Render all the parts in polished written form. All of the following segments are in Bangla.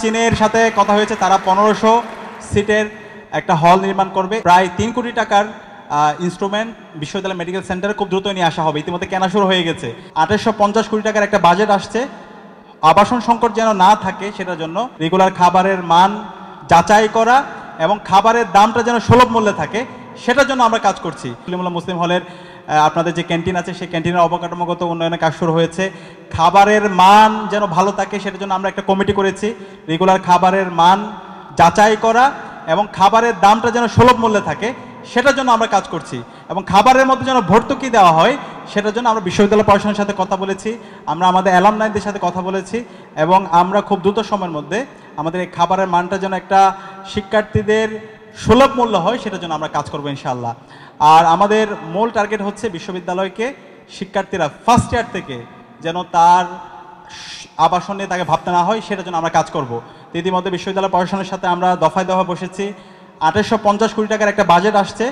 চীনের সাথে কথা হয়েছে, তারা 1500 সিটের একটা হল নির্মাণ করবে। প্রায় 3 কোটি টাকার ইনস্ট্রুমেন্ট বিশ্ববিদ্যালয় মেডিকেল সেন্টারে খুব দ্রুত নিয়ে আসা হবে। ইতিমধ্যে কেনা শুরু হয়ে গেছে। 2850 কোটি টাকার একটা বাজেট আসছে। আবাসন সংকট যেন না থাকে সেটার জন্য রেগুলার খাবারের মান যাচাই করা এবং খাবারের দামটা যেন সুলভ মূল্যে থাকে সেটার জন্য আমরা কাজ করছি। সলিমুল্লাহ মুসলিম হলের আপনাদের যে ক্যান্টিন আছে সেই ক্যান্টিনের অবকাঠামোগত উন্নয়নের কাজ শুরু হয়েছে। খাবারের মান যেন ভালো থাকে সেটার জন্য আমরা একটা কমিটি করেছি। রেগুলার খাবারের মান যাচাই করা এবং খাবারের দামটা যেন সুলভ মূল্যে থাকে সেটার জন্য আমরা কাজ করছি। এবং খাবারের মধ্যে যেন ভর্তুকি দেওয়া হয় সেটার জন্য আমরা বিশ্ববিদ্যালয় প্রশাসনের সাথে কথা বলেছি, আমরা আমাদের অ্যালামনাইদের সাথে কথা বলেছি এবং আমরা খুব দ্রুত সময়ের মধ্যে আমাদের এই খাবারের মানটা যেন একটা শিক্ষার্থীদের সুলভ মূল্য হয় সেটার জন্য আমরা কাজ করবো ইনশাআল্লাহ। আর আমাদের মূল টার্গেট হচ্ছে বিশ্ববিদ্যালয়কে শিক্ষার্থীরা ফার্স্ট ইয়ার থেকে যেন তার আবাসন নিয়ে তাকে ভাবতে না হয় সেটার জন্য আমরা কাজ করব। তো ইতিমধ্যে বিশ্ববিদ্যালয় প্রশাসনের সাথে আমরা দফায় দফা বসেছি। 2850 কোটি টাকার একটা বাজেট আসছে।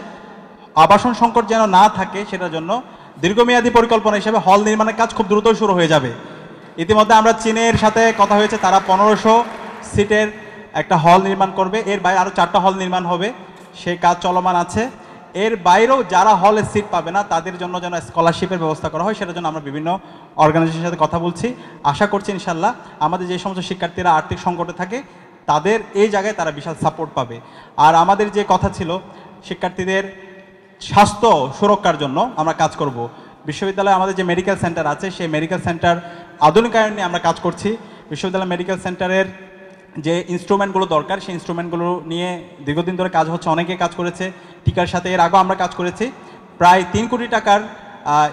আবাসন সংকট যেন না থাকে সেটার জন্য দীর্ঘমেয়াদী পরিকল্পনা হিসেবে হল নির্মাণের কাজ খুব দ্রুত শুরু হয়ে যাবে। ইতিমধ্যে আমরা চীনের সাথে কথা হয়েছে, তারা 1500 সিটের একটা হল নির্মাণ করবে। এর বাইরে আরও 4টা হল নির্মাণ হবে, সেই কাজ চলমান আছে। এর বাইরেও যারা হলে সিট পাবে না তাদের জন্য যেন স্কলারশিপের ব্যবস্থা করা হয় সেটার জন্য আমরা বিভিন্ন অর্গানাইজেশনের সাথে কথা বলছি। আশা করছি ইনশাল্লাহ আমাদের যে সমস্ত শিক্ষার্থীরা আর্থিক সংকটে থাকে তাদের এই জায়গায় তারা বিশাল সাপোর্ট পাবে। আর আমাদের যে কথা ছিল শিক্ষার্থীদের স্বাস্থ্য সুরক্ষার জন্য আমরা কাজ করব। বিশ্ববিদ্যালয়ে আমাদের যে মেডিকেল সেন্টার আছে সেই মেডিকেল সেন্টার আধুনিকায়ন নিয়ে আমরা কাজ করছি। বিশ্ববিদ্যালয় মেডিকেল সেন্টারের যে ইনস্ট্রুমেন্টগুলো দরকার সেই ইনস্ট্রুমেন্টগুলো নিয়ে দীর্ঘদিন ধরে কাজ হচ্ছে, অনেকে কাজ করেছে। টিকার সাথে এর আগেও আমরা কাজ করেছি। প্রায় 3 কোটি টাকার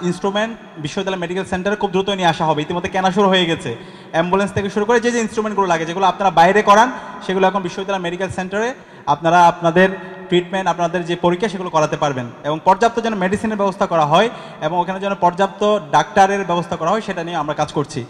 ইনস্ট্রুমেন্ট বিশ্ববিদ্যালয় মেডিকেল সেন্টারে খুব দ্রুত নিয়ে আসা হবে। ইতিমধ্যে কেনা শুরু হয়ে গেছে। অ্যাম্বুলেন্স থেকে শুরু করে যে যে ইনস্ট্রুমেন্টগুলো লাগে, যেগুলো আপনারা বাইরে করান সেগুলো এখন বিশ্ববিদ্যালয় মেডিকেল সেন্টারে আপনারা আপনাদের ট্রিটমেন্ট, আপনাদের যে পরীক্ষা সেগুলো করাতে পারবেন। এবং পর্যাপ্ত যেন মেডিসিনের ব্যবস্থা করা হয় এবং ওখানে যেন পর্যাপ্ত ডাক্তারের ব্যবস্থা করা হয় সেটা নিয়ে আমরা কাজ করছি।